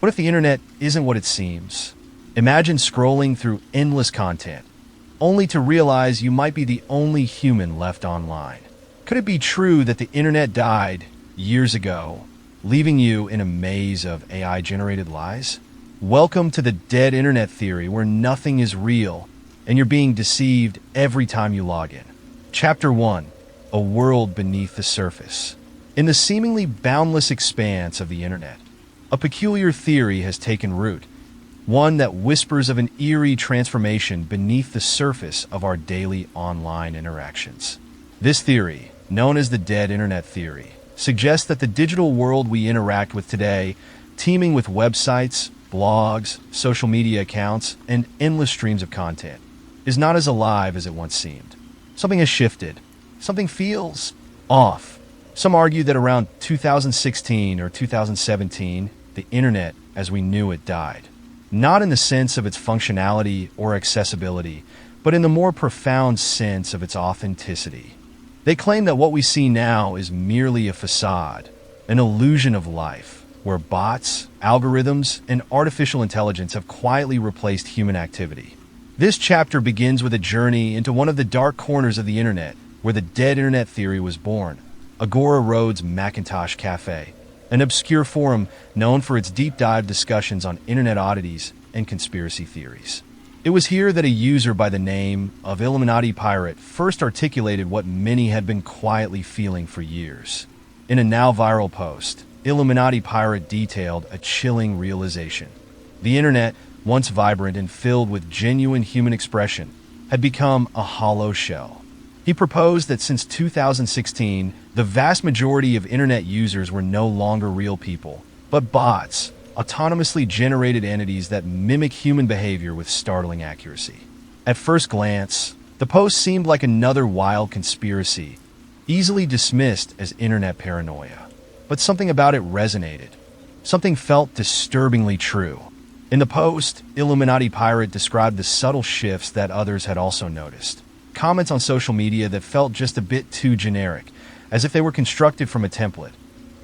What if the internet isn't what it seems? Imagine scrolling through endless content, only to realize you might be the only human left online. Could it be true that the internet died years ago, leaving you in a maze of AI-generated lies? Welcome to the dead internet theory, where nothing is real and you're being deceived every time you log in. Chapter 1: A World Beneath the Surface. In the seemingly boundless expanse of the internet, a peculiar theory has taken root, one that whispers of an eerie transformation beneath the surface of our daily online interactions. This theory, known as the dead internet theory, suggests that the digital world we interact with today, teeming with websites, blogs, social media accounts, and endless streams of content, is not as alive as it once seemed. Something has shifted. Something feels off. Some argue that around 2016 or 2017, the internet as we knew it died. Not in the sense of its functionality or accessibility, but in the more profound sense of its authenticity. They claim that what we see now is merely a facade, an illusion of life, where bots, algorithms, and artificial intelligence have quietly replaced human activity. This chapter begins with a journey into one of the dark corners of the internet, where the dead internet theory was born: Agora Road's Macintosh Cafe, an obscure forum known for its deep-dive discussions on internet oddities and conspiracy theories. It was here that a user by the name of Illuminati Pirate first articulated what many had been quietly feeling for years. In a now-viral post, Illuminati Pirate detailed a chilling realization. The internet, once vibrant and filled with genuine human expression, had become a hollow shell. He proposed that since 2016, the vast majority of internet users were no longer real people, but bots, autonomously generated entities that mimic human behavior with startling accuracy. At first glance, the post seemed like another wild conspiracy, easily dismissed as internet paranoia. But something about it resonated. Something felt disturbingly true. In the post, Illuminati Pirate described the subtle shifts that others had also noticed. Comments on social media that felt just a bit too generic, as if they were constructed from a template.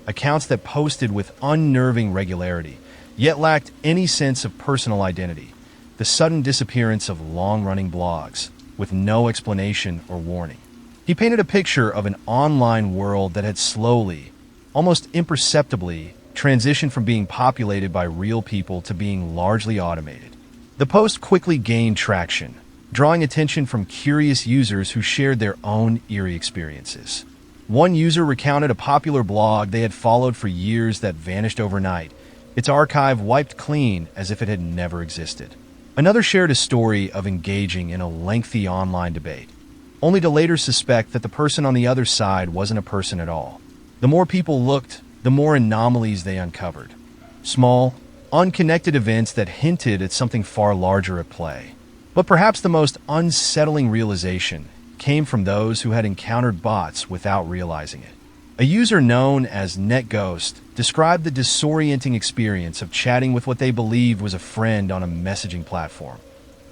Accounts that posted with unnerving regularity, yet lacked any sense of personal identity. The sudden disappearance of long-running blogs, with no explanation or warning. He painted a picture of an online world that had slowly, almost imperceptibly, transitioned from being populated by real people to being largely automated. The post quickly gained traction, drawing attention from curious users who shared their own eerie experiences. One user recounted a popular blog they had followed for years that vanished overnight, its archive wiped clean as if it had never existed. Another shared a story of engaging in a lengthy online debate, only to later suspect that the person on the other side wasn't a person at all. The more people looked, the more anomalies they uncovered. Small, unconnected events that hinted at something far larger at play. But perhaps the most unsettling realization came from those who had encountered bots without realizing it. A user known as NetGhost described the disorienting experience of chatting with what they believed was a friend on a messaging platform,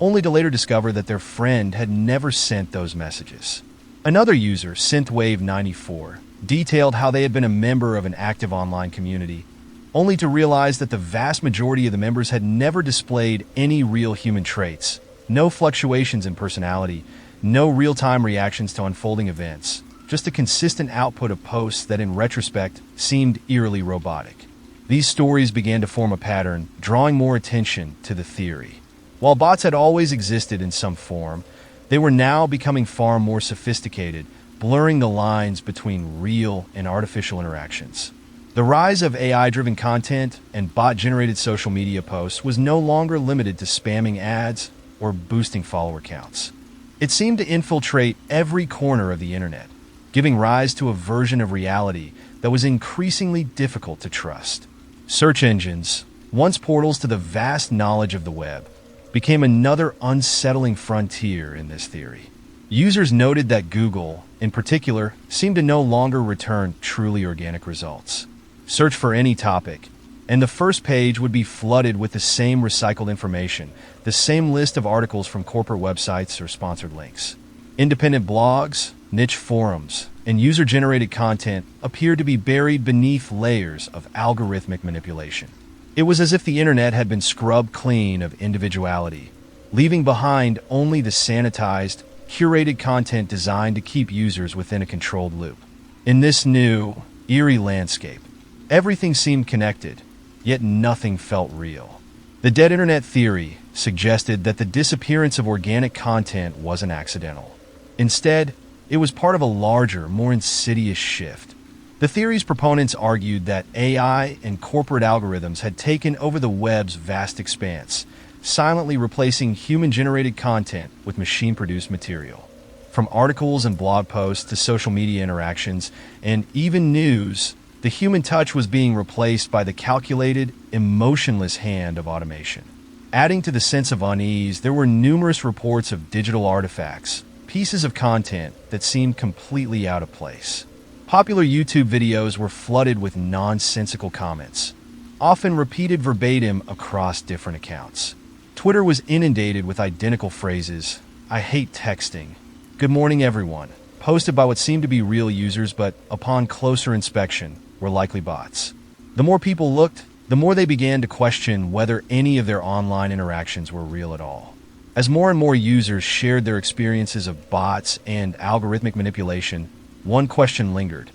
only to later discover that their friend had never sent those messages. Another user, Synthwave94, detailed how they had been a member of an active online community, only to realize that the vast majority of the members had never displayed any real human traits, no fluctuations in personality, no real-time reactions to unfolding events, just a consistent output of posts that in retrospect seemed eerily robotic. These stories began to form a pattern, drawing more attention to the theory. While bots had always existed in some form, they were now becoming far more sophisticated, blurring the lines between real and artificial interactions. The rise of AI-driven content and bot-generated social media posts was no longer limited to spamming ads or boosting follower counts. It seemed to infiltrate every corner of the internet, giving rise to a version of reality that was increasingly difficult to trust. Search engines, once portals to the vast knowledge of the web, became another unsettling frontier in this theory. Users noted that Google, in particular, seemed to no longer return truly organic results. Search for any topic, and the first page would be flooded with the same recycled information, the same list of articles from corporate websites or sponsored links. Independent blogs, niche forums, and user-generated content appeared to be buried beneath layers of algorithmic manipulation. It was as if the internet had been scrubbed clean of individuality, leaving behind only the sanitized, curated content designed to keep users within a controlled loop. In this new, eerie landscape, everything seemed connected, yet nothing felt real. The dead internet theory suggested that the disappearance of organic content wasn't accidental. Instead, it was part of a larger, more insidious shift. The theory's proponents argued that AI and corporate algorithms had taken over the web's vast expanse, silently replacing human-generated content with machine-produced material. From articles and blog posts to social media interactions and even news, the human touch was being replaced by the calculated, emotionless hand of automation. Adding to the sense of unease, there were numerous reports of digital artifacts, pieces of content that seemed completely out of place. Popular YouTube videos were flooded with nonsensical comments, often repeated verbatim across different accounts. Twitter was inundated with identical phrases, "I hate texting," "Good morning everyone," posted by what seemed to be real users but, upon closer inspection, were likely bots. The more people looked, the more they began to question whether any of their online interactions were real at all. As more and more users shared their experiences of bots and algorithmic manipulation, one question lingered.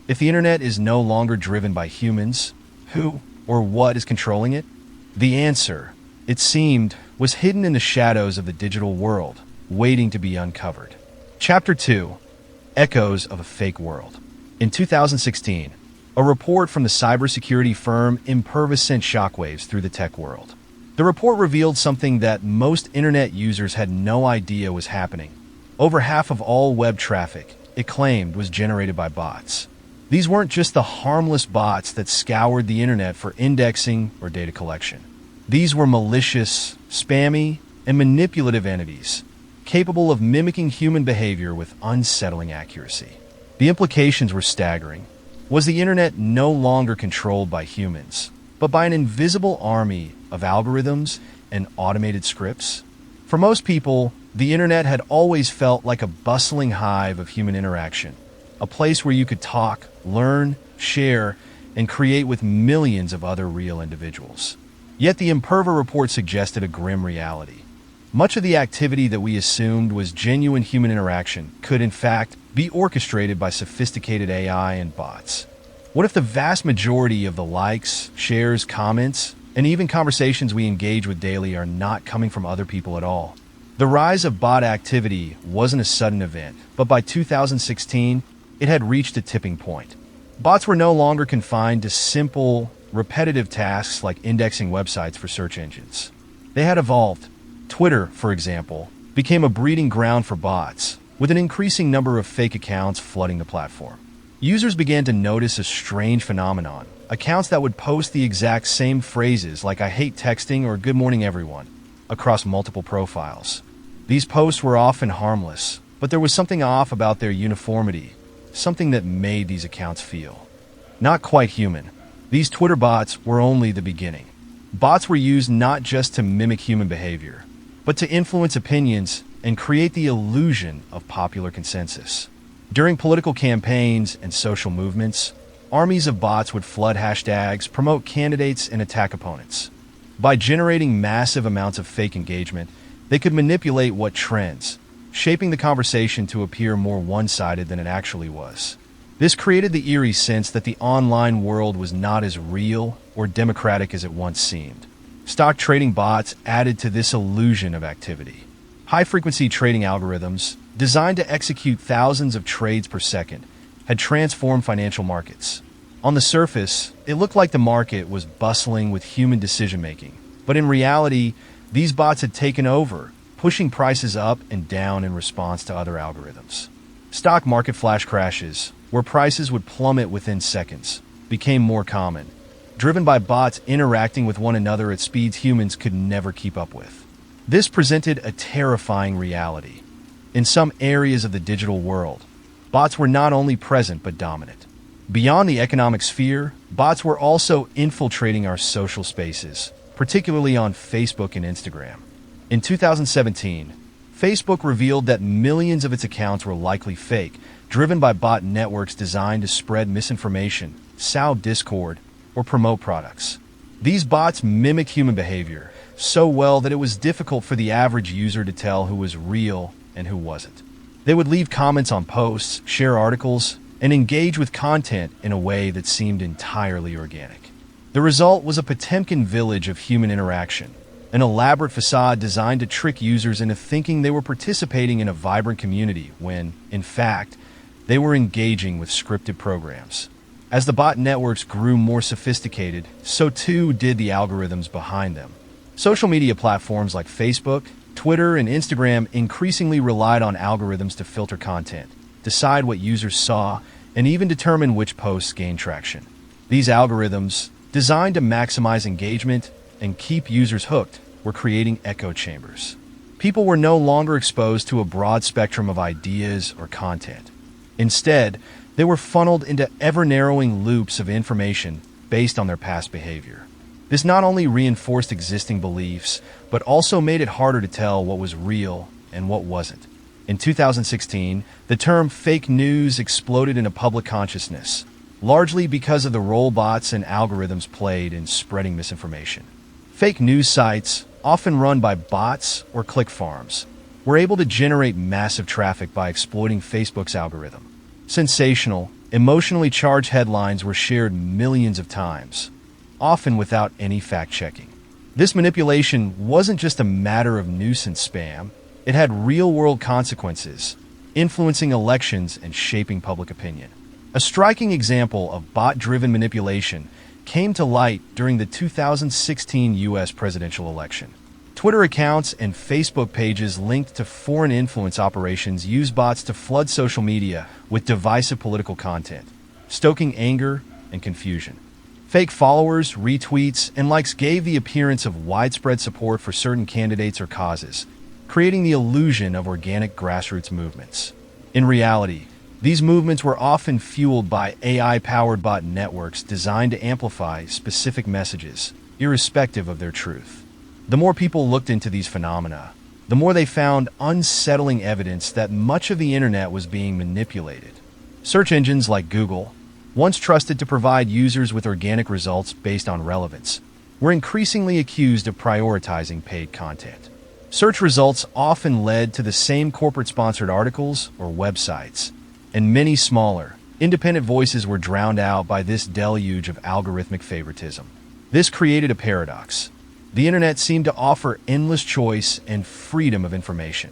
If the internet is no longer driven by humans, who or what is controlling it? The answer, it seemed, was hidden in the shadows of the digital world, waiting to be uncovered. Chapter 2: Echoes of a Fake World. In 2016, a report from the cybersecurity firm Imperva sent shockwaves through the tech world. The report revealed something that most internet users had no idea was happening. Over half of all web traffic, it claimed, was generated by bots. These weren't just the harmless bots that scoured the internet for indexing or data collection. These were malicious, spammy, and manipulative entities, capable of mimicking human behavior with unsettling accuracy. The implications were staggering. Was the internet no longer controlled by humans, but by an invisible army of algorithms and automated scripts? For most people, the internet had always felt like a bustling hive of human interaction, a place where you could talk, learn, share, and create with millions of other real individuals. Yet the Imperva report suggested a grim reality. Much of the activity that we assumed was genuine human interaction could, in fact, be orchestrated by sophisticated AI and bots. What if the vast majority of the likes, shares, comments, and even conversations we engage with daily are not coming from other people at all? The rise of bot activity wasn't a sudden event, but by 2016, it had reached a tipping point. Bots were no longer confined to simple, repetitive tasks like indexing websites for search engines. They had evolved. Twitter, for example, became a breeding ground for bots, with an increasing number of fake accounts flooding the platform. Users began to notice a strange phenomenon: accounts that would post the exact same phrases like "I hate texting" or "Good morning everyone" across multiple profiles. These posts were often harmless, but there was something off about their uniformity, something that made these accounts feel not quite human. These Twitter bots were only the beginning. Bots were used not just to mimic human behavior, but to influence opinions and create the illusion of popular consensus. During political campaigns and social movements, armies of bots would flood hashtags, promote candidates, and attack opponents. By generating massive amounts of fake engagement, they could manipulate what trends, shaping the conversation to appear more one-sided than it actually was. This created the eerie sense that the online world was not as real or democratic as it once seemed. Stock trading bots added to this illusion of activity. High-frequency trading algorithms, designed to execute thousands of trades per second, had transformed financial markets. On the surface, it looked like the market was bustling with human decision-making, but in reality, these bots had taken over, pushing prices up and down in response to other algorithms. Stock market flash crashes, where prices would plummet within seconds, became more common, driven by bots interacting with one another at speeds humans could never keep up with. This presented a terrifying reality. In some areas of the digital world, bots were not only present but dominant. Beyond the economic sphere, bots were also infiltrating our social spaces, particularly on Facebook and Instagram. In 2017, Facebook revealed that millions of its accounts were likely fake, driven by bot networks designed to spread misinformation, sow discord, or promote products. These bots mimic human behavior so well that it was difficult for the average user to tell who was real and who wasn't. They would leave comments on posts, share articles, and engage with content in a way that seemed entirely organic. The result was a Potemkin village of human interaction, an elaborate facade designed to trick users into thinking they were participating in a vibrant community when, in fact, they were engaging with scripted programs. As the bot networks grew more sophisticated, so too did the algorithms behind them. Social media platforms like Facebook, Twitter, and Instagram increasingly relied on algorithms to filter content, decide what users saw, and even determine which posts gained traction. These algorithms, designed to maximize engagement and keep users hooked, were creating echo chambers. People were no longer exposed to a broad spectrum of ideas or content. Instead, they were funneled into ever-narrowing loops of information based on their past behavior. This not only reinforced existing beliefs, but also made it harder to tell what was real and what wasn't. In 2016, the term fake news exploded into public consciousness, largely because of the role bots and algorithms played in spreading misinformation. Fake news sites, often run by bots or click farms, were able to generate massive traffic by exploiting Facebook's algorithm. Sensational, emotionally charged headlines were shared millions of times, often without any fact-checking. This manipulation wasn't just a matter of nuisance spam, it had real-world consequences, influencing elections and shaping public opinion. A striking example of bot-driven manipulation came to light during the 2016 U.S. presidential election. Twitter accounts and Facebook pages linked to foreign influence operations used bots to flood social media with divisive political content, stoking anger and confusion. Fake followers, retweets, and likes gave the appearance of widespread support for certain candidates or causes, creating the illusion of organic grassroots movements. In reality, these movements were often fueled by AI-powered bot networks designed to amplify specific messages, irrespective of their truth. The more people looked into these phenomena, the more they found unsettling evidence that much of the internet was being manipulated. Search engines like Google, once trusted to provide users with organic results based on relevance, were increasingly accused of prioritizing paid content. Search results often led to the same corporate-sponsored articles or websites, and many smaller, independent voices were drowned out by this deluge of algorithmic favoritism. This created a paradox. The internet seemed to offer endless choice and freedom of information.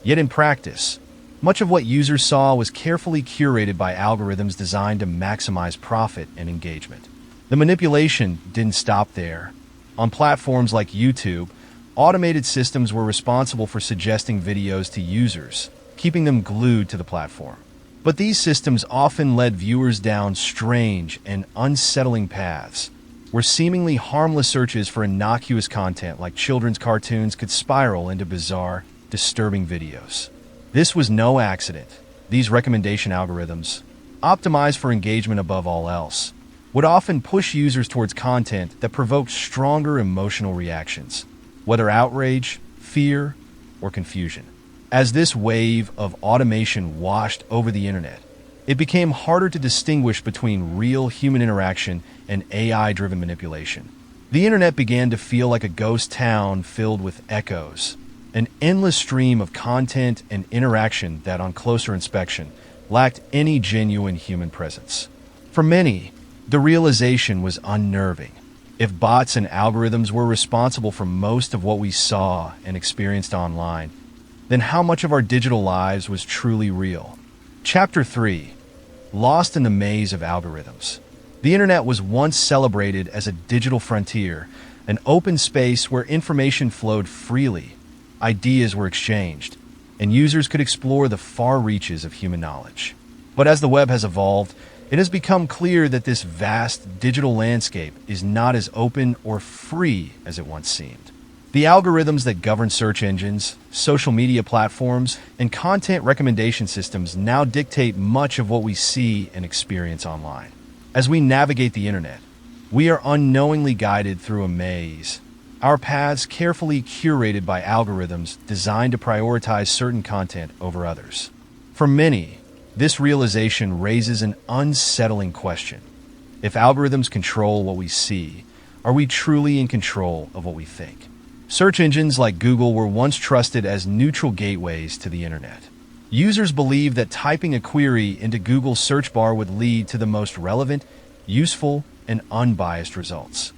Yet in practice, much of what users saw was carefully curated by algorithms designed to maximize profit and engagement. The manipulation didn't stop there. On platforms like YouTube, automated systems were responsible for suggesting videos to users, keeping them glued to the platform. But these systems often led viewers down strange and unsettling paths, where seemingly harmless searches for innocuous content like children's cartoons could spiral into bizarre, disturbing videos. This was no accident. These recommendation algorithms, optimized for engagement above all else, would often push users towards content that provoked stronger emotional reactions, whether outrage, fear, or confusion. As this wave of automation washed over the internet, it became harder to distinguish between real human interaction and AI-driven manipulation. The internet began to feel like a ghost town filled with echoes, an endless stream of content and interaction that, on closer inspection, lacked any genuine human presence. For many, the realization was unnerving. If bots and algorithms were responsible for most of what we saw and experienced online, then how much of our digital lives was truly real? Chapter 3. Lost in the maze of algorithms. The internet was once celebrated as a digital frontier, an open space where information flowed freely, ideas were exchanged, and users could explore the far reaches of human knowledge. But as the web has evolved, it has become clear that this vast digital landscape is not as open or free as it once seemed. The algorithms that govern search engines, social media platforms, and content recommendation systems now dictate much of what we see and experience online. As we navigate the internet, we are unknowingly guided through a maze, our paths carefully curated by algorithms designed to prioritize certain content over others. For many, this realization raises an unsettling question. If algorithms control what we see, Are we truly in control of what we think? Search engines like Google were once trusted as neutral gateways to the internet. Users believed that typing a query into Google's search bar would lead to the most relevant, useful, and unbiased results.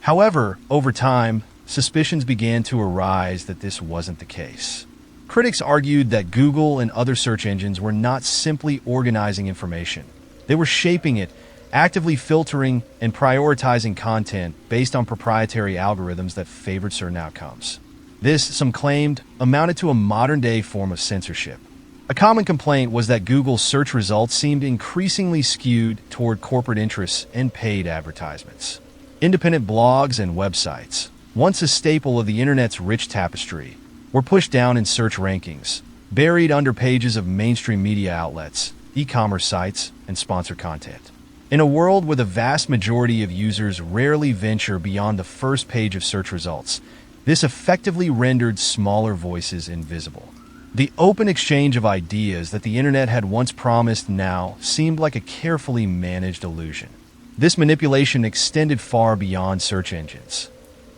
However, over time, suspicions began to arise that this wasn't the case. Critics argued that Google and other search engines were not simply organizing information. They were shaping it, actively filtering and prioritizing content based on proprietary algorithms that favored certain outcomes. This, some claimed, amounted to a modern-day form of censorship. A common complaint was that Google's search results seemed increasingly skewed toward corporate interests and paid advertisements. Independent blogs and websites, once a staple of the internet's rich tapestry, were pushed down in search rankings, buried under pages of mainstream media outlets, e-commerce sites, and sponsored content. In a world where the vast majority of users rarely venture beyond the first page of search results, this effectively rendered smaller voices invisible. The open exchange of ideas that the internet had once promised now seemed like a carefully managed illusion. This manipulation extended far beyond search engines.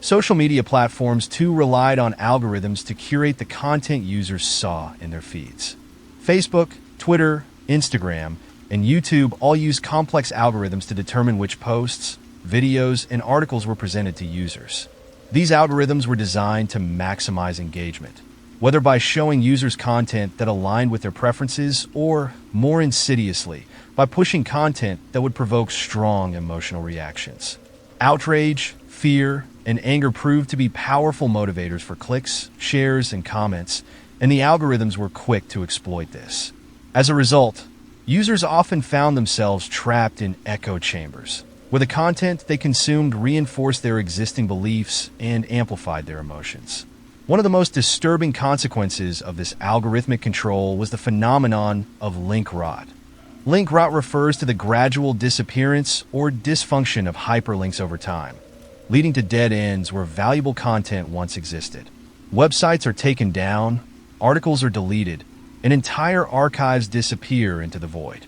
Social media platforms too relied on algorithms to curate the content users saw in their feeds. Facebook, Twitter, Instagram, and YouTube all use complex algorithms to determine which posts, videos, and articles were presented to users. These algorithms were designed to maximize engagement, whether by showing users content that aligned with their preferences or, more insidiously, by pushing content that would provoke strong emotional reactions. Outrage, fear, and anger proved to be powerful motivators for clicks, shares, and comments, and the algorithms were quick to exploit this. As a result, users often found themselves trapped in echo chambers, where the content they consumed reinforced their existing beliefs and amplified their emotions. One of the most disturbing consequences of this algorithmic control was the phenomenon of link rot. Link rot refers to the gradual disappearance or dysfunction of hyperlinks over time, leading to dead ends where valuable content once existed. Websites are taken down, articles are deleted, and entire archives disappear into the void.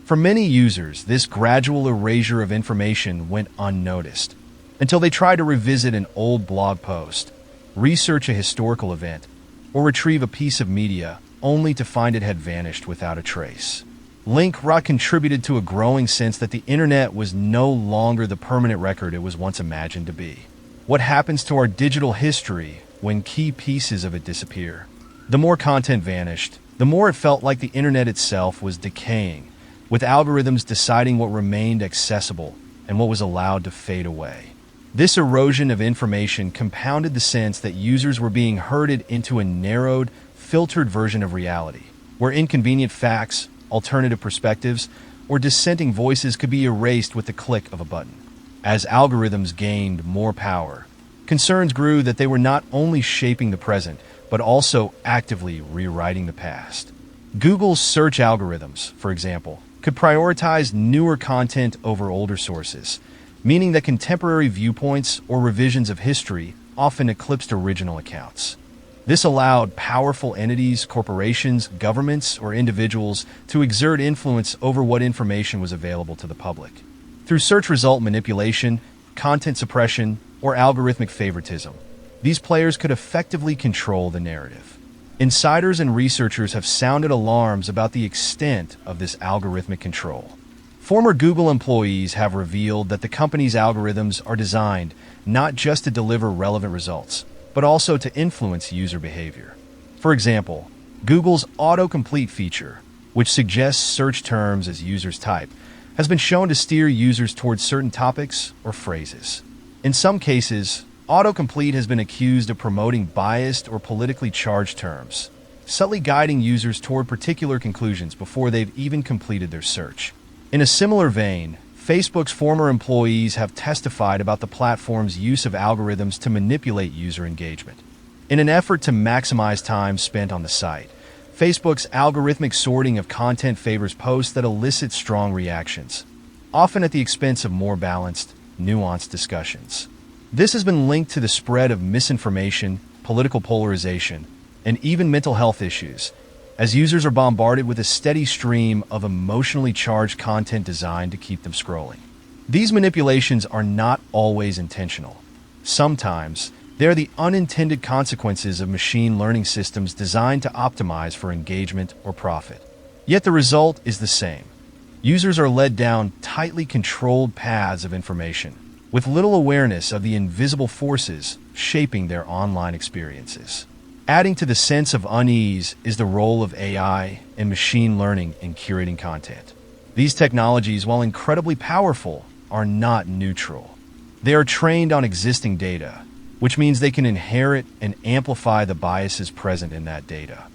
For many users, this gradual erasure of information went unnoticed, until they tried to revisit an old blog post, research a historical event, or retrieve a piece of media only to find it had vanished without a trace. Link rot contributed to a growing sense that the internet was no longer the permanent record it was once imagined to be. What happens to our digital history when key pieces of it disappear? The more content vanished, the more it felt like the internet itself was decaying, with algorithms deciding what remained accessible and what was allowed to fade away. This erosion of information compounded the sense that users were being herded into a narrowed, filtered version of reality, where inconvenient facts, alternative perspectives, or dissenting voices could be erased with the click of a button. As algorithms gained more power, concerns grew that they were not only shaping the present, but also actively rewriting the past. Google's search algorithms, for example, could prioritize newer content over older sources, meaning that contemporary viewpoints or revisions of history often eclipsed original accounts. This allowed powerful entities, corporations, governments, or individuals to exert influence over what information was available to the public. Through search result manipulation, content suppression, or algorithmic favoritism, these players could effectively control the narrative. Insiders and researchers have sounded alarms about the extent of this algorithmic control. Former Google employees have revealed that the company's algorithms are designed not just to deliver relevant results, but also to influence user behavior. For example, Google's autocomplete feature, which suggests search terms as users type, has been shown to steer users towards certain topics or phrases. In some cases, autocomplete has been accused of promoting biased or politically charged terms, subtly guiding users toward particular conclusions before they've even completed their search. In a similar vein, Facebook's former employees have testified about the platform's use of algorithms to manipulate user engagement. In an effort to maximize time spent on the site, Facebook's algorithmic sorting of content favors posts that elicit strong reactions, often at the expense of more balanced, nuanced discussions. This has been linked to the spread of misinformation, political polarization, and even mental health issues, as users are bombarded with a steady stream of emotionally charged content designed to keep them scrolling. These manipulations are not always intentional. Sometimes, they're the unintended consequences of machine learning systems designed to optimize for engagement or profit. Yet the result is the same. Users are led down tightly controlled paths of information, with little awareness of the invisible forces shaping their online experiences. Adding to the sense of unease is the role of AI and machine learning in curating content. These technologies, while incredibly powerful, are not neutral. They are trained on existing data, which means they can inherit and amplify the biases present in that data.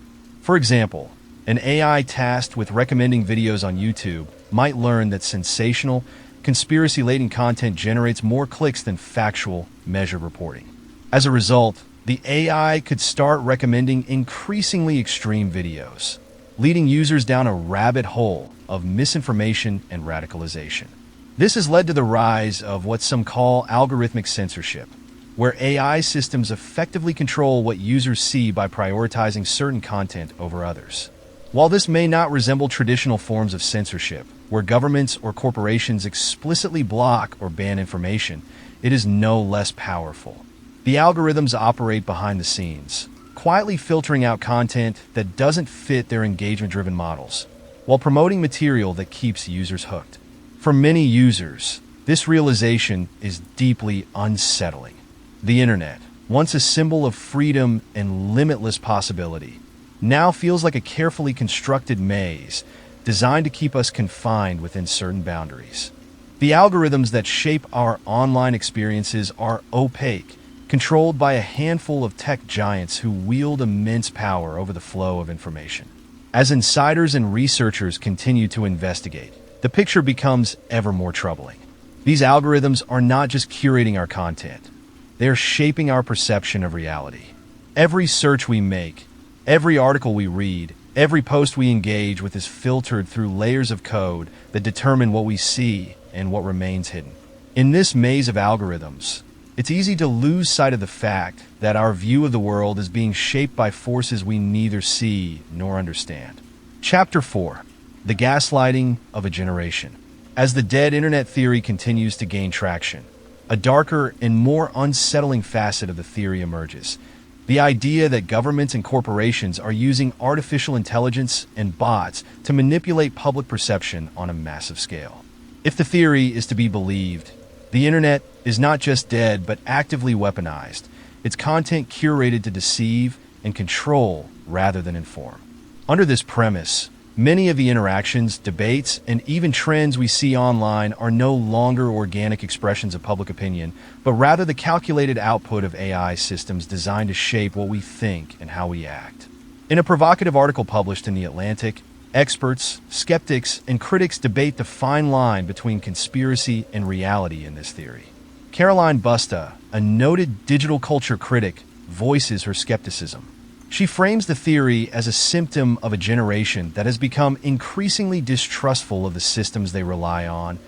For example, an AI tasked with recommending videos on YouTube might learn that sensational, conspiracy-laden content generates more clicks than factual, measured reporting. As a result, the AI could start recommending increasingly extreme videos, leading users down a rabbit hole of misinformation and radicalization. This has led to the rise of what some call algorithmic censorship, where AI systems effectively control what users see by prioritizing certain content over others. While this may not resemble traditional forms of censorship, where governments or corporations explicitly block or ban information, it is no less powerful. The algorithms operate behind the scenes, quietly filtering out content that doesn't fit their engagement-driven models, while promoting material that keeps users hooked. For many users, this realization is deeply unsettling. The internet, once a symbol of freedom and limitless possibility, now feels like a carefully constructed maze designed to keep us confined within certain boundaries. The algorithms that shape our online experiences are opaque, controlled by a handful of tech giants who wield immense power over the flow of information. As insiders and researchers continue to investigate, the picture becomes ever more troubling. These algorithms are not just curating our content, they are shaping our perception of reality. Every search we make, every article we read, every post we engage with is filtered through layers of code that determine what we see and what remains hidden. In this maze of algorithms, it's easy to lose sight of the fact that our view of the world is being shaped by forces we neither see nor understand. Chapter 4: The Gaslighting of a Generation. As the dead internet theory continues to gain traction, a darker and more unsettling facet of the theory emerges: the idea that governments and corporations are using artificial intelligence and bots to manipulate public perception on a massive scale. If the theory is to be believed, the internet is not just dead but actively weaponized, its content curated to deceive and control rather than inform. Under this premise, many of the interactions, debates, and even trends we see online are no longer organic expressions of public opinion, but rather the calculated output of AI systems designed to shape what we think and how we act. In a provocative article published in The Atlantic, experts, skeptics, and critics debate the fine line between conspiracy and reality in this theory. Caroline Busta, a noted digital culture critic, voices her skepticism. She frames the theory as a symptom of a generation that has become increasingly distrustful of the systems they rely on,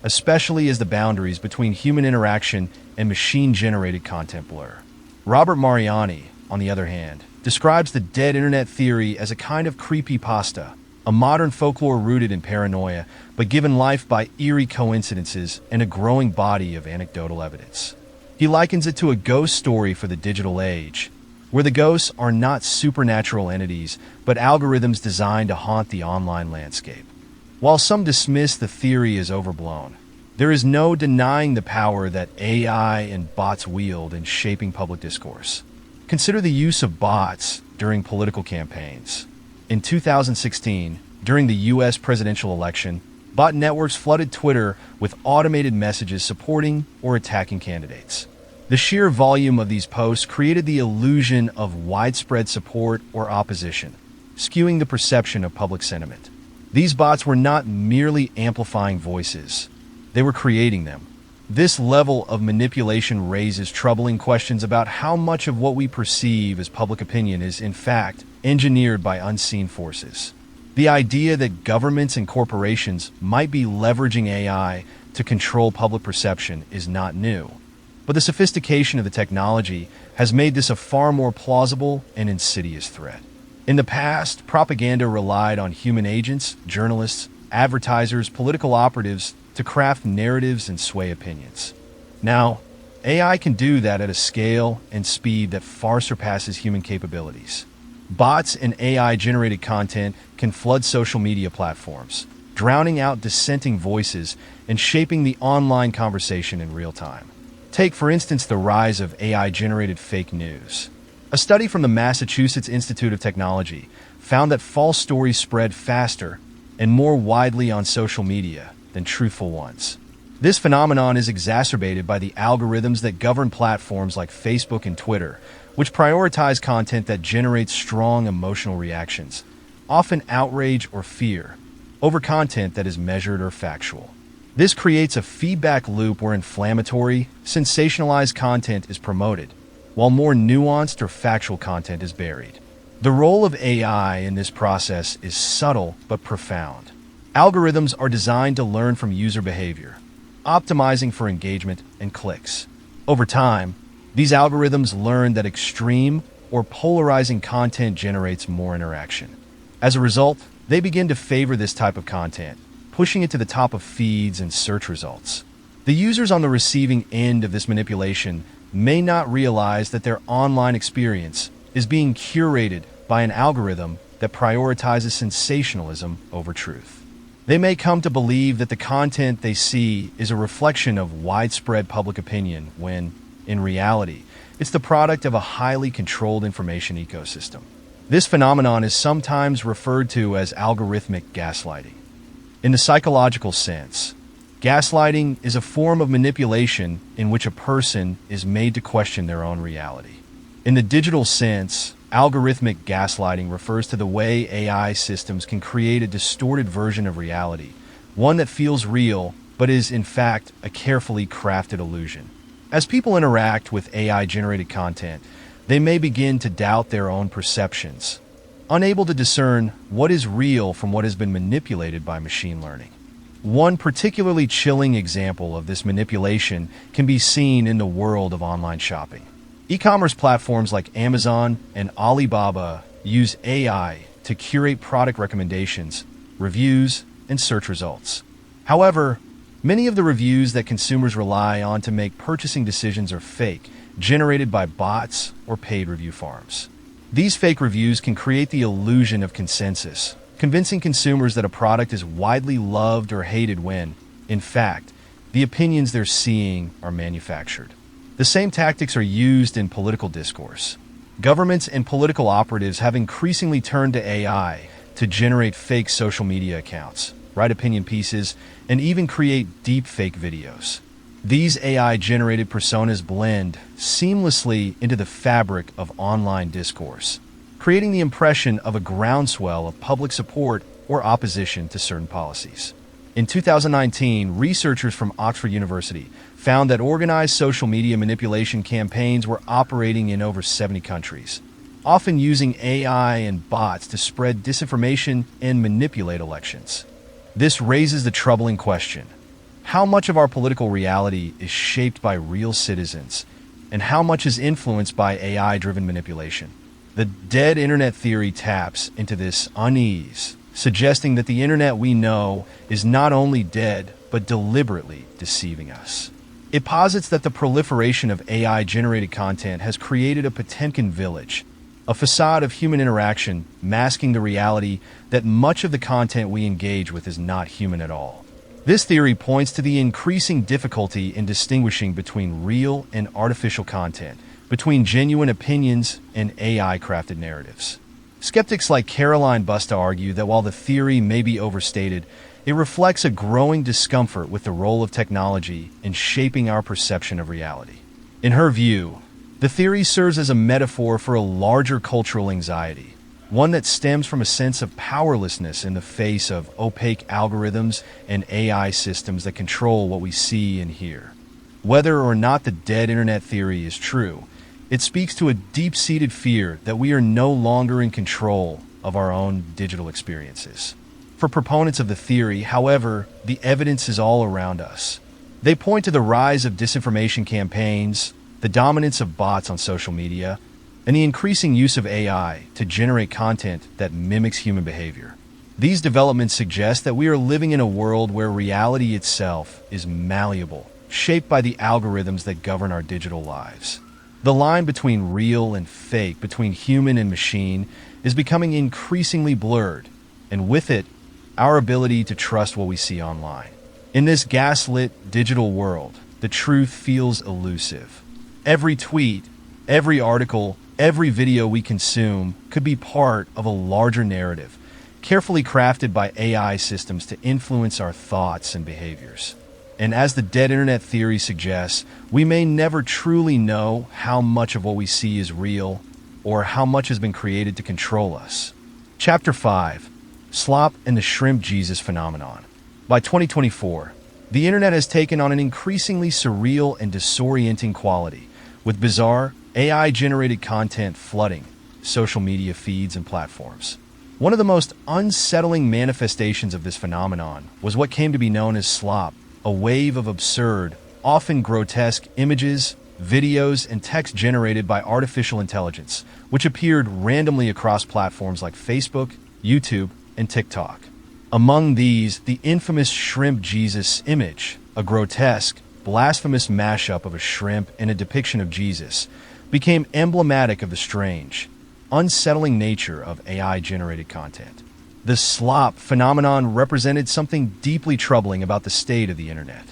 especially as the boundaries between human interaction and machine-generated content blur. Robert Mariani, on the other hand, describes the dead internet theory as a kind of creepypasta, a modern folklore rooted in paranoia, but given life by eerie coincidences and a growing body of anecdotal evidence. He likens it to a ghost story for the digital age, where the ghosts are not supernatural entities, but algorithms designed to haunt the online landscape. While some dismiss the theory as overblown, there is no denying the power that AI and bots wield in shaping public discourse. Consider the use of bots during political campaigns. In 2016, during the U.S. presidential election, bot networks flooded Twitter with automated messages supporting or attacking candidates. The sheer volume of these posts created the illusion of widespread support or opposition, skewing the perception of public sentiment. These bots were not merely amplifying voices, they were creating them. This level of manipulation raises troubling questions about how much of what we perceive as public opinion is, in fact, engineered by unseen forces. The idea that governments and corporations might be leveraging AI to control public perception is not new. But the sophistication of the technology has made this a far more plausible and insidious threat. In the past, propaganda relied on human agents, journalists, advertisers, political operatives to craft narratives and sway opinions. Now, AI can do that at a scale and speed that far surpasses human capabilities. Bots and AI-generated content can flood social media platforms, drowning out dissenting voices and shaping the online conversation in real time. Take, for instance, the rise of AI-generated fake news. A study from the Massachusetts Institute of Technology found that false stories spread faster and more widely on social media than truthful ones. This phenomenon is exacerbated by the algorithms that govern platforms like Facebook and Twitter, which prioritize content that generates strong emotional reactions, often outrage or fear, over content that is measured or factual. This creates a feedback loop where inflammatory, sensationalized content is promoted, while more nuanced or factual content is buried. The role of AI in this process is subtle but profound. Algorithms are designed to learn from user behavior, optimizing for engagement and clicks. Over time, these algorithms learn that extreme or polarizing content generates more interaction. As a result, they begin to favor this type of content, pushing it to the top of feeds and search results. The users on the receiving end of this manipulation may not realize that their online experience is being curated by an algorithm that prioritizes sensationalism over truth. They may come to believe that the content they see is a reflection of widespread public opinion when, in reality, it's the product of a highly controlled information ecosystem. This phenomenon is sometimes referred to as algorithmic gaslighting. In the psychological sense, gaslighting is a form of manipulation in which a person is made to question their own reality. In the digital sense, algorithmic gaslighting refers to the way AI systems can create a distorted version of reality, one that feels real but is, in fact, a carefully crafted illusion. As people interact with AI-generated content, they may begin to doubt their own perceptions, unable to discern what is real from what has been manipulated by machine learning. One particularly chilling example of this manipulation can be seen in the world of online shopping. E-commerce platforms like Amazon and Alibaba use AI to curate product recommendations, reviews, and search results. However, many of the reviews that consumers rely on to make purchasing decisions are fake, generated by bots or paid review farms. These fake reviews can create the illusion of consensus, convincing consumers that a product is widely loved or hated when, in fact, the opinions they're seeing are manufactured. The same tactics are used in political discourse. Governments and political operatives have increasingly turned to AI to generate fake social media accounts, write opinion pieces, and even create deep fake videos. These AI-generated personas blend seamlessly into the fabric of online discourse, creating the impression of a groundswell of public support or opposition to certain policies. In 2019, researchers from Oxford University found that organized social media manipulation campaigns were operating in over 70 countries, often using AI and bots to spread disinformation and manipulate elections. This raises the troubling question: how much of our political reality is shaped by real citizens, and how much is influenced by AI-driven manipulation? The dead internet theory taps into this unease, suggesting that the internet we know is not only dead, but deliberately deceiving us. It posits that the proliferation of AI-generated content has created a Potemkin village, a facade of human interaction masking the reality that much of the content we engage with is not human at all. This theory points to the increasing difficulty in distinguishing between real and artificial content, between genuine opinions and AI-crafted narratives. Skeptics like Caroline Busta argue that while the theory may be overstated, it reflects a growing discomfort with the role of technology in shaping our perception of reality. In her view, the theory serves as a metaphor for a larger cultural anxiety, one that stems from a sense of powerlessness in the face of opaque algorithms and AI systems that control what we see and hear. Whether or not the dead internet theory is true, it speaks to a deep-seated fear that we are no longer in control of our own digital experiences. For proponents of the theory, however, the evidence is all around us. They point to the rise of disinformation campaigns, the dominance of bots on social media, and the increasing use of AI to generate content that mimics human behavior. These developments suggest that we are living in a world where reality itself is malleable, shaped by the algorithms that govern our digital lives. The line between real and fake, between human and machine, is becoming increasingly blurred, and with it, our ability to trust what we see online. In this gaslit digital world, the truth feels elusive. Every tweet, every article, every video we consume could be part of a larger narrative, carefully crafted by AI systems to influence our thoughts and behaviors. And as the dead internet theory suggests, we may never truly know how much of what we see is real or how much has been created to control us. Chapter 5: Slop and the Shrimp Jesus Phenomenon. By 2024, the internet has taken on an increasingly surreal and disorienting quality, with bizarre, AI-generated content flooding social media feeds and platforms. One of the most unsettling manifestations of this phenomenon was what came to be known as Slop, a wave of absurd, often grotesque images, videos, and text generated by artificial intelligence, which appeared randomly across platforms like Facebook, YouTube, and TikTok. Among these, the infamous Shrimp Jesus image, a grotesque, blasphemous mashup of a shrimp and a depiction of Jesus, became emblematic of the strange, unsettling nature of AI-generated content. The Slop phenomenon represented something deeply troubling about the state of the internet.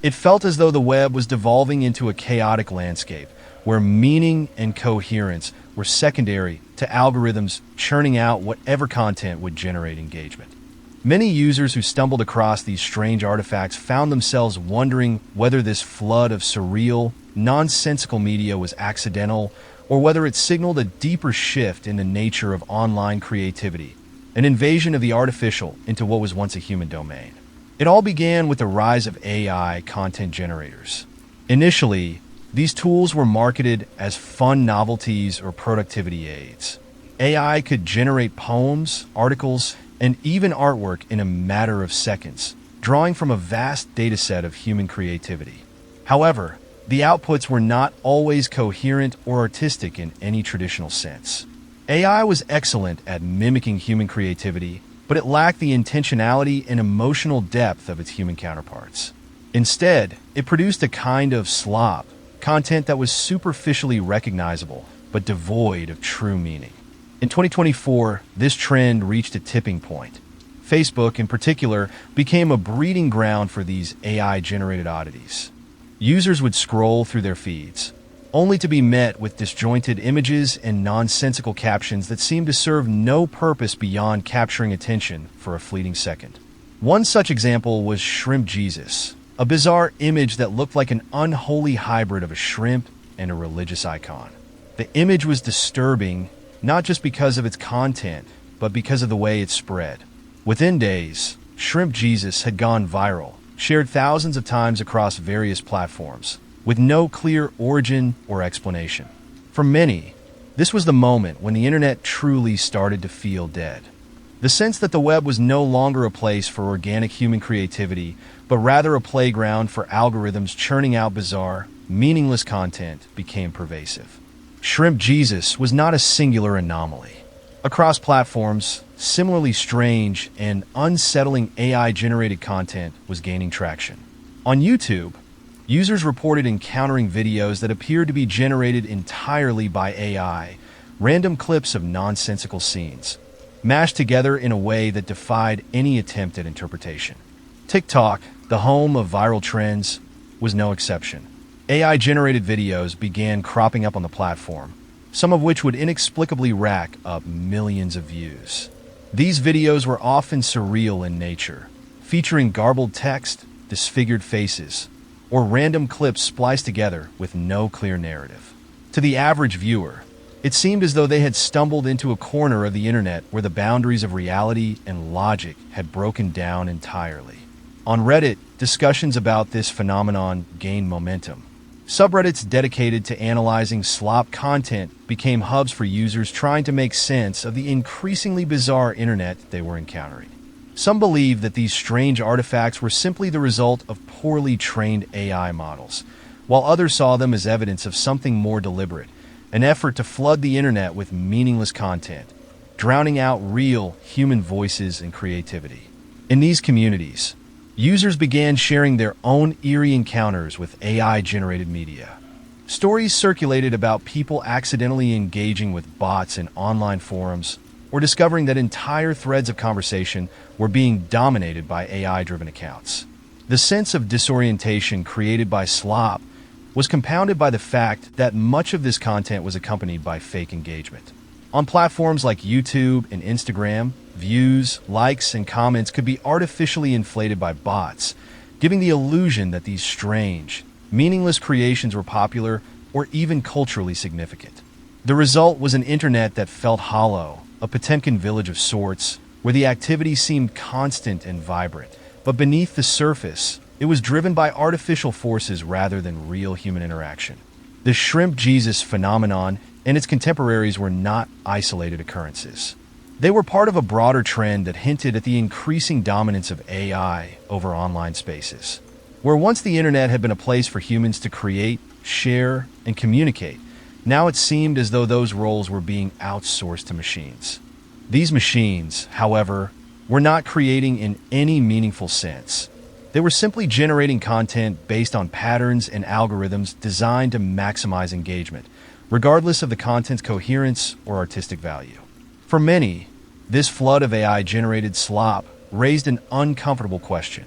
It felt as though the web was devolving into a chaotic landscape where meaning and coherence were secondary to algorithms churning out whatever content would generate engagement. Many users who stumbled across these strange artifacts found themselves wondering whether this flood of surreal, nonsensical media was accidental or whether it signaled a deeper shift in the nature of online creativity, an invasion of the artificial into what was once a human domain. It all began with the rise of AI content generators. Initially, these tools were marketed as fun novelties or productivity aids. AI could generate poems, articles, and even artwork in a matter of seconds, drawing from a vast dataset of human creativity. However, the outputs were not always coherent or artistic in any traditional sense. AI was excellent at mimicking human creativity, but it lacked the intentionality and emotional depth of its human counterparts. Instead, it produced a kind of slop, content that was superficially recognizable, but devoid of true meaning. In 2024, this trend reached a tipping point. Facebook, in particular, became a breeding ground for these AI-generated oddities. Users would scroll through their feeds, only to be met with disjointed images and nonsensical captions that seemed to serve no purpose beyond capturing attention for a fleeting second. One such example was Shrimp Jesus, a bizarre image that looked like an unholy hybrid of a shrimp and a religious icon. The image was disturbing, not just because of its content, but because of the way it spread. Within days, Shrimp Jesus had gone viral, shared thousands of times across various platforms, with no clear origin or explanation. For many, this was the moment when the internet truly started to feel dead. The sense that the web was no longer a place for organic human creativity, but rather a playground for algorithms churning out bizarre, meaningless content became pervasive. Shrimp Jesus was not a singular anomaly. Across platforms, similarly strange and unsettling AI-generated content was gaining traction. On YouTube, users reported encountering videos that appeared to be generated entirely by AI, random clips of nonsensical scenes, mashed together in a way that defied any attempt at interpretation. TikTok, the home of viral trends, was no exception. AI-generated videos began cropping up on the platform, some of which would inexplicably rack up millions of views. These videos were often surreal in nature, featuring garbled text, disfigured faces, or random clips spliced together with no clear narrative. To the average viewer, it seemed as though they had stumbled into a corner of the internet where the boundaries of reality and logic had broken down entirely. On Reddit, discussions about this phenomenon gained momentum. Subreddits dedicated to analyzing slop content became hubs for users trying to make sense of the increasingly bizarre internet they were encountering. Some believed that these strange artifacts were simply the result of poorly trained AI models, while others saw them as evidence of something more deliberate, an effort to flood the internet with meaningless content. drowning out real human voices and creativity. In these communities, users began sharing their own eerie encounters with AI-generated media. Stories circulated about people accidentally engaging with bots in online forums or discovering that entire threads of conversation were being dominated by AI-driven accounts. The sense of disorientation created by Slop was compounded by the fact that much of this content was accompanied by fake engagement. On platforms like YouTube and Instagram, views, likes, and comments could be artificially inflated by bots, giving the illusion that these strange, meaningless creations were popular or even culturally significant. The result was an internet that felt hollow, a Potemkin village of sorts, where the activity seemed constant and vibrant. But beneath the surface, it was driven by artificial forces rather than real human interaction. The shrimp Jesus phenomenon and its contemporaries were not isolated occurrences. They were part of a broader trend that hinted at the increasing dominance of AI over online spaces. Where once the internet had been a place for humans to create, share, and communicate, now it seemed as though those roles were being outsourced to machines. These machines, however, were not creating in any meaningful sense. They were simply generating content based on patterns and algorithms designed to maximize engagement, regardless of the content's coherence or artistic value. For many, this flood of AI-generated slop raised an uncomfortable question.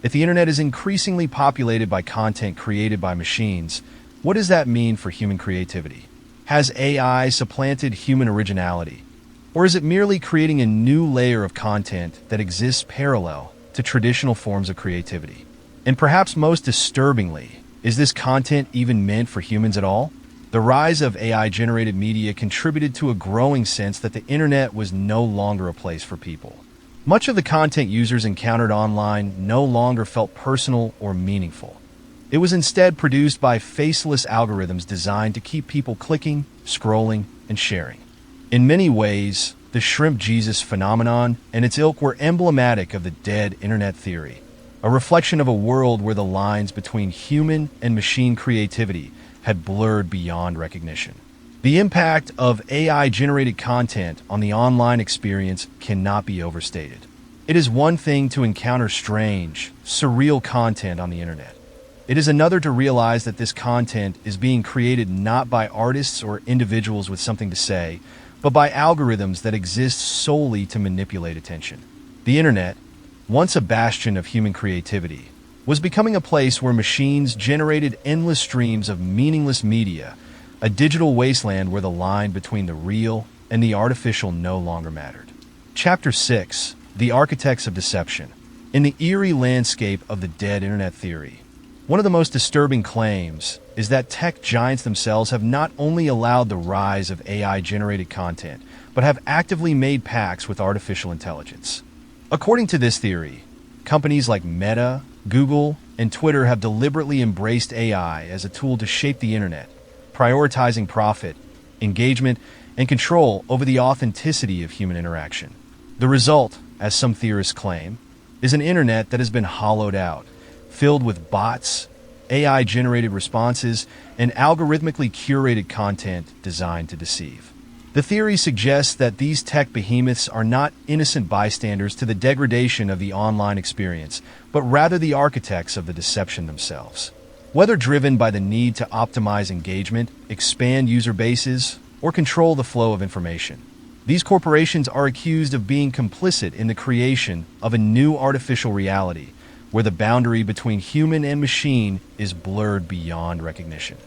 If the internet is increasingly populated by content created by machines, what does that mean for human creativity? Has AI supplanted human originality? Or is it merely creating a new layer of content that exists parallel to traditional forms of creativity? And perhaps most disturbingly, is this content even meant for humans at all? The rise of AI-generated media contributed to a growing sense that the internet was no longer a place for people. Much of the content users encountered online no longer felt personal or meaningful. It was instead produced by faceless algorithms designed to keep people clicking, scrolling, and sharing. In many ways, the shrimp Jesus phenomenon and its ilk were emblematic of the dead internet theory, a reflection of a world where the lines between human and machine creativity had blurred beyond recognition. The impact of AI-generated content on the online experience cannot be overstated. It is one thing to encounter strange, surreal content on the internet. It is another to realize that this content is being created not by artists or individuals with something to say, but by algorithms that exist solely to manipulate attention. The internet, once a bastion of human creativity, was becoming a place where machines generated endless streams of meaningless media, a digital wasteland where the line between the real and the artificial no longer mattered. Chapter 6: The Architects of Deception. In the eerie landscape of the dead internet theory, one of the most disturbing claims is that tech giants themselves have not only allowed the rise of AI-generated content, but have actively made pacts with artificial intelligence. According to this theory, companies like Meta, Google, and Twitter have deliberately embraced AI as a tool to shape the internet, prioritizing profit, engagement, and control over the authenticity of human interaction. The result, as some theorists claim, is an internet that has been hollowed out, filled with bots, AI-generated responses, and algorithmically curated content designed to deceive. The theory suggests that these tech behemoths are not innocent bystanders to the degradation of the online experience, but rather the architects of the deception themselves. Whether driven by the need to optimize engagement, expand user bases, or control the flow of information, these corporations are accused of being complicit in the creation of a new artificial reality, where the boundary between human and machine is blurred beyond recognition.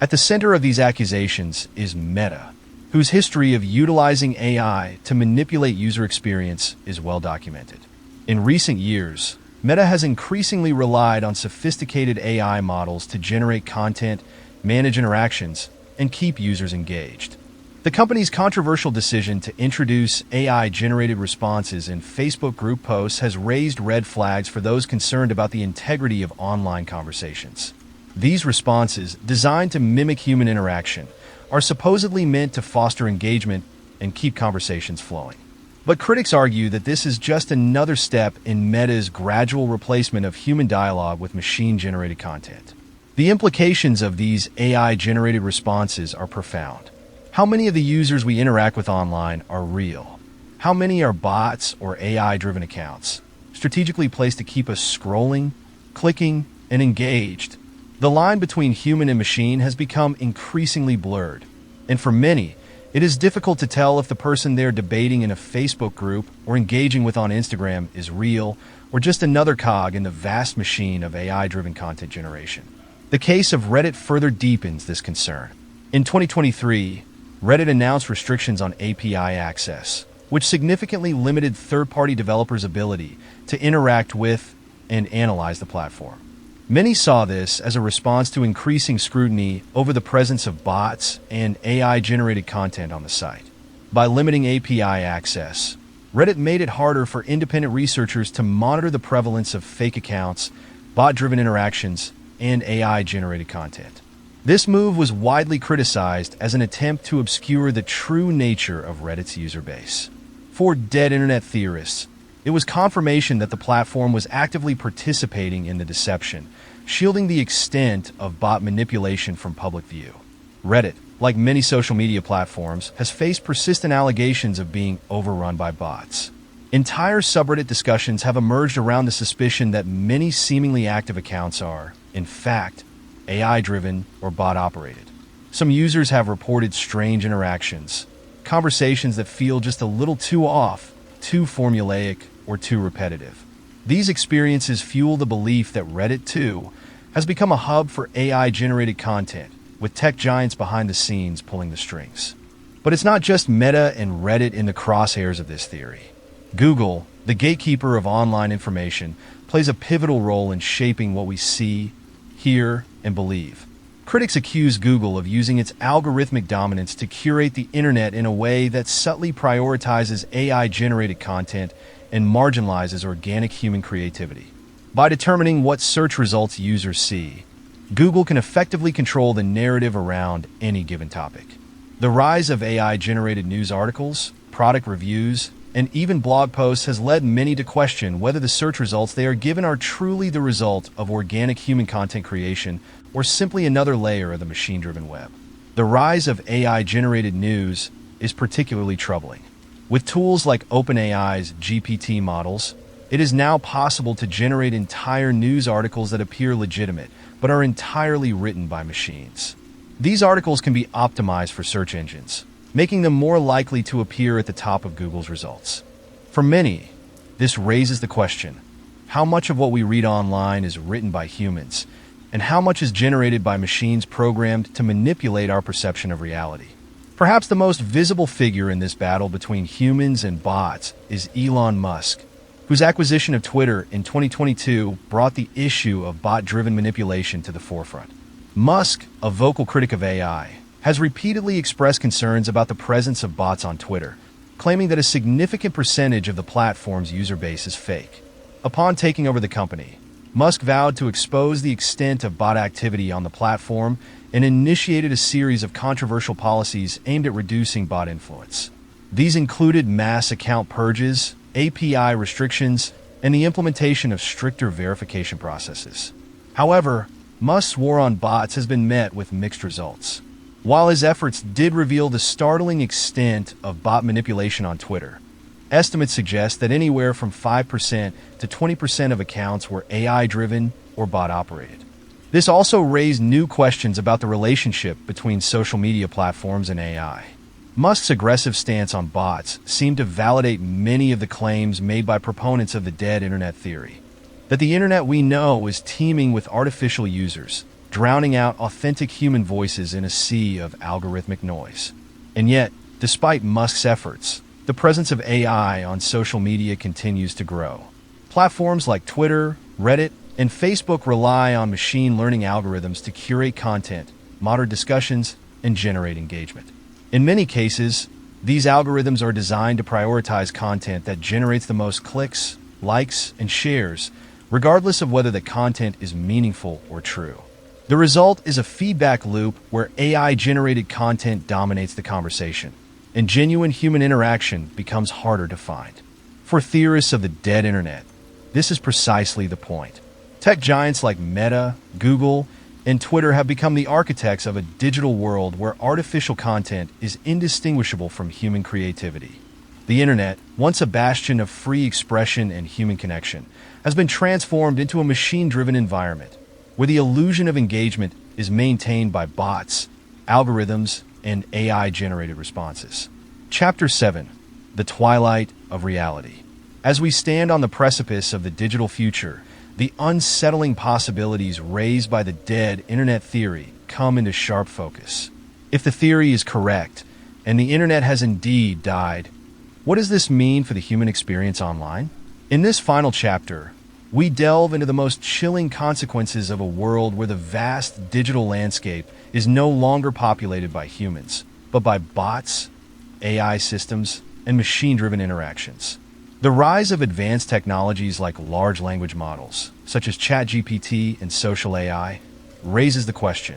At the center of these accusations is Meta, whose history of utilizing AI to manipulate user experience is well documented. In recent years, Meta has increasingly relied on sophisticated AI models to generate content, manage interactions, and keep users engaged. The company's controversial decision to introduce AI-generated responses in Facebook group posts has raised red flags for those concerned about the integrity of online conversations. These responses, designed to mimic human interaction, are supposedly meant to foster engagement and keep conversations flowing. But critics argue that this is just another step in Meta's gradual replacement of human dialogue with machine-generated content. The implications of these AI-generated responses are profound. How many of the users we interact with online are real, How many are bots or AI-driven accounts, strategically placed to keep us scrolling, clicking, and engaged? The line between human and machine has become increasingly blurred, and for many, it is difficult to tell if the person they're debating in a Facebook group or engaging with on Instagram is real or just another cog in the vast machine of AI-driven content generation. The case of Reddit further deepens this concern. In 2023, Reddit announced restrictions on API access, which significantly limited third-party developers' ability to interact with and analyze the platform. Many saw this as a response to increasing scrutiny over the presence of bots and AI-generated content on the site. By limiting API access, Reddit made it harder for independent researchers to monitor the prevalence of fake accounts, bot-driven interactions, and AI-generated content. This move was widely criticized as an attempt to obscure the true nature of Reddit's user base. For dead internet theorists, it was confirmation that the platform was actively participating in the deception, shielding the extent of bot manipulation from public view. Reddit, like many social media platforms, has faced persistent allegations of being overrun by bots. Entire subreddit discussions have emerged around the suspicion that many seemingly active accounts are, in fact, AI-driven or bot-operated. Some users have reported strange interactions, conversations that feel just a little too off, too formulaic, or too repetitive. These experiences fuel the belief that Reddit, too, has become a hub for AI-generated content, with tech giants behind the scenes pulling the strings. But it's not just Meta and Reddit in the crosshairs of this theory. Google, the gatekeeper of online information, plays a pivotal role in shaping what we see, hear, and believe. Critics accuse Google of using its algorithmic dominance to curate the internet in a way that subtly prioritizes AI-generated content and marginalizes organic human creativity. By determining what search results users see, Google can effectively control the narrative around any given topic. The rise of AI-generated news articles, product reviews, and even blog posts has led many to question whether the search results they are given are truly the result of organic human content creation or simply another layer of the machine-driven web. The rise of AI-generated news is particularly troubling. With tools like OpenAI's GPT models, it is now possible to generate entire news articles that appear legitimate, but are entirely written by machines. These articles can be optimized for search engines, making them more likely to appear at the top of Google's results. For many, this raises the question, how much of what we read online is written by humans, and how much is generated by machines programmed to manipulate our perception of reality? Perhaps the most visible figure in this battle between humans and bots is Elon Musk, whose acquisition of Twitter in 2022 brought the issue of bot-driven manipulation to the forefront. Musk, a vocal critic of AI, has repeatedly expressed concerns about the presence of bots on Twitter, claiming that a significant percentage of the platform's user base is fake. Upon taking over the company, Musk vowed to expose the extent of bot activity on the platform and initiated a series of controversial policies aimed at reducing bot influence. These included mass account purges, API restrictions, and the implementation of stricter verification processes. However, Musk's war on bots has been met with mixed results. While his efforts did reveal the startling extent of bot manipulation on Twitter, estimates suggest that anywhere from 5% to 20% of accounts were AI-driven or bot-operated. This also raised new questions about the relationship between social media platforms and AI. Musk's aggressive stance on bots seemed to validate many of the claims made by proponents of the dead internet theory, that the internet we know is teeming with artificial users, drowning out authentic human voices in a sea of algorithmic noise. And yet, despite Musk's efforts, the presence of AI on social media continues to grow. Platforms like Twitter, Reddit, and Facebook rely on machine learning algorithms to curate content, moderate discussions, and generate engagement. In many cases, these algorithms are designed to prioritize content that generates the most clicks, likes, and shares, regardless of whether the content is meaningful or true. The result is a feedback loop where AI-generated content dominates the conversation, and genuine human interaction becomes harder to find. For theorists of the dead internet, this is precisely the point. Tech giants like Meta, Google, and Twitter have become the architects of a digital world where artificial content is indistinguishable from human creativity. The internet, once a bastion of free expression and human connection, has been transformed into a machine-driven environment where the illusion of engagement is maintained by bots, algorithms, and AI-generated responses. Chapter 7: The Twilight of Reality. As we stand on the precipice of the digital future, the unsettling possibilities raised by the dead internet theory come into sharp focus. If the theory is correct, and the internet has indeed died, what does this mean for the human experience online? In this final chapter, we delve into the most chilling consequences of a world where the vast digital landscape is no longer populated by humans, but by bots, AI systems, and machine-driven interactions. The rise of advanced technologies like large language models, such as ChatGPT and social AI, raises the question: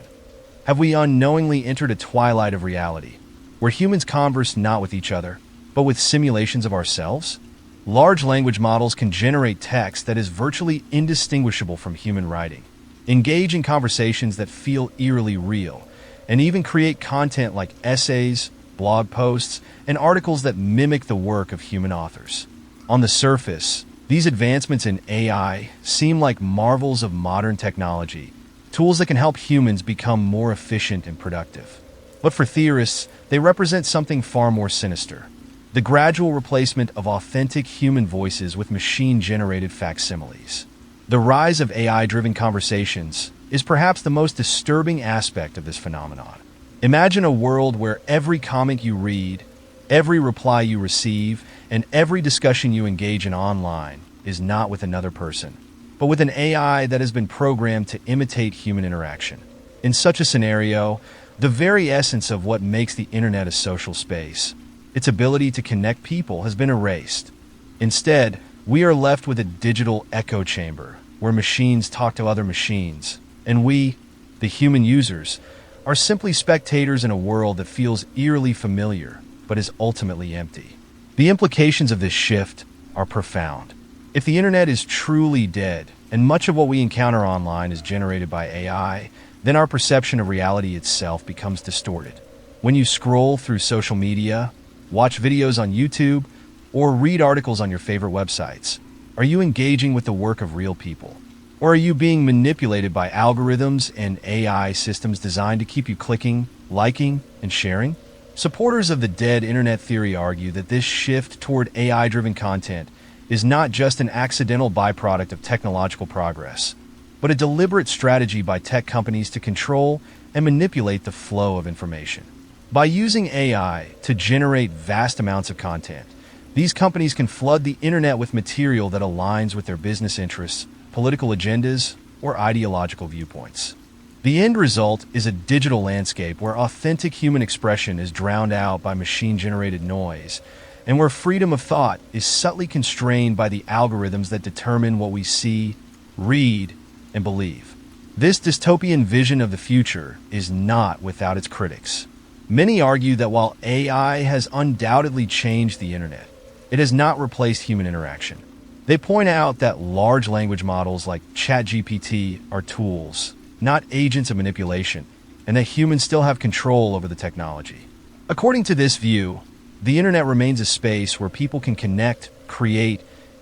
have we unknowingly entered a twilight of reality, where humans converse not with each other, but with simulations of ourselves? Large language models can generate text that is virtually indistinguishable from human writing, engage in conversations that feel eerily real, and even create content like essays, blog posts, and articles that mimic the work of human authors. On the surface, these advancements in AI seem like marvels of modern technology, tools that can help humans become more efficient and productive. But for theorists, they represent something far more sinister: the gradual replacement of authentic human voices with machine-generated facsimiles. The rise of AI-driven conversations is perhaps the most disturbing aspect of this phenomenon. Imagine a world where every comment you read, every reply you receive, and every discussion you engage in online is not with another person, but with an AI that has been programmed to imitate human interaction. In such a scenario, the very essence of what makes the internet a social space, its ability to connect people, has been erased. Instead, we are left with a digital echo chamber where machines talk to other machines, and we, the human users, are simply spectators in a world that feels eerily familiar but is ultimately empty. The implications of this shift are profound. If the internet is truly dead, and much of what we encounter online is generated by AI, then our perception of reality itself becomes distorted. When you scroll through social media, watch videos on YouTube, or read articles on your favorite websites, are you engaging with the work of real people? Or are you being manipulated by algorithms and AI systems designed to keep you clicking, liking, and sharing? Supporters of the dead internet theory argue that this shift toward AI-driven content is not just an accidental byproduct of technological progress, but a deliberate strategy by tech companies to control and manipulate the flow of information. By using AI to generate vast amounts of content, these companies can flood the internet with material that aligns with their business interests, political agendas, or ideological viewpoints. The end result is a digital landscape where authentic human expression is drowned out by machine-generated noise, and where freedom of thought is subtly constrained by the algorithms that determine what we see, read, and believe. This dystopian vision of the future is not without its critics. Many argue that while AI has undoubtedly changed the internet, it has not replaced human interaction. They point out that large language models like ChatGPT are tools, not agents of manipulation, and that humans still have control over the technology. According to this view, the internet remains a space where people can connect, create,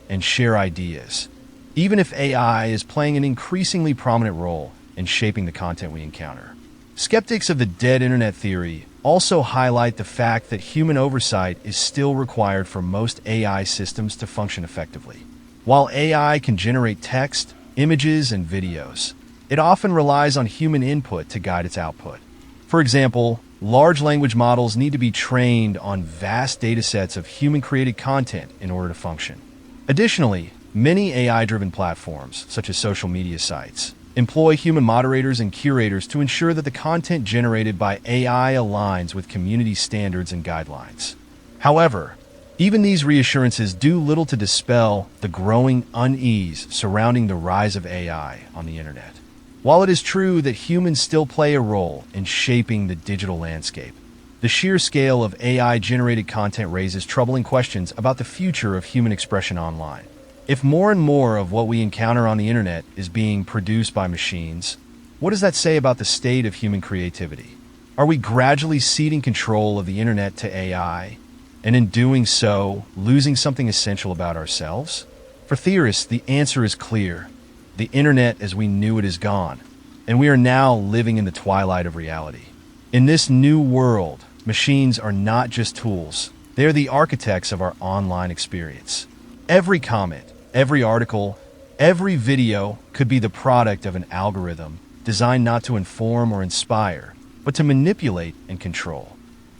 and share ideas, even if AI is playing an increasingly prominent role in shaping the content we encounter. Skeptics of the dead internet theory also highlight the fact that human oversight is still required for most AI systems to function effectively. While AI can generate text, images, and videos, it often relies on human input to guide its output. For example, large language models need to be trained on vast datasets of human-created content in order to function. Additionally, many AI-driven platforms, such as social media sites, employ human moderators and curators to ensure that the content generated by AI aligns with community standards and guidelines. However, even these reassurances do little to dispel the growing unease surrounding the rise of AI on the internet. While it is true that humans still play a role in shaping the digital landscape, the sheer scale of AI-generated content raises troubling questions about the future of human expression online. If more and more of what we encounter on the internet is being produced by machines, what does that say about the state of human creativity? Are we gradually ceding control of the internet to AI, and in doing so, losing something essential about ourselves? For theorists, the answer is clear. The internet as we knew it is gone, and we are now living in the twilight of reality. In this new world, machines are not just tools, they are the architects of our online experience. Every comment, every article, every video could be the product of an algorithm designed not to inform or inspire, but to manipulate and control.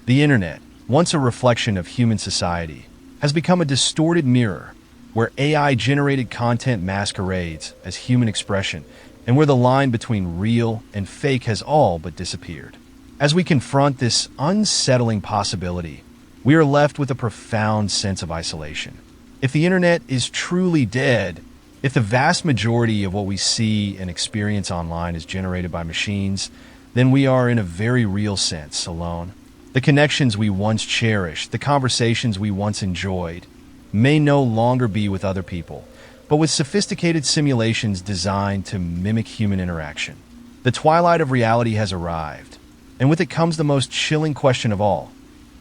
The internet, once a reflection of human society, has become a distorted mirror where AI-generated content masquerades as human expression and where the line between real and fake has all but disappeared. As we confront this unsettling possibility, we are left with a profound sense of isolation. If the internet is truly dead, if the vast majority of what we see and experience online is generated by machines, then we are in a very real sense alone. The connections we once cherished, the conversations we once enjoyed, may no longer be with other people, but with sophisticated simulations designed to mimic human interaction. The twilight of reality has arrived, and with it comes the most chilling question of all.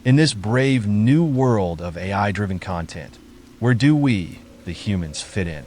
In this brave new world of AI-driven content, where do we, the humans, fit in?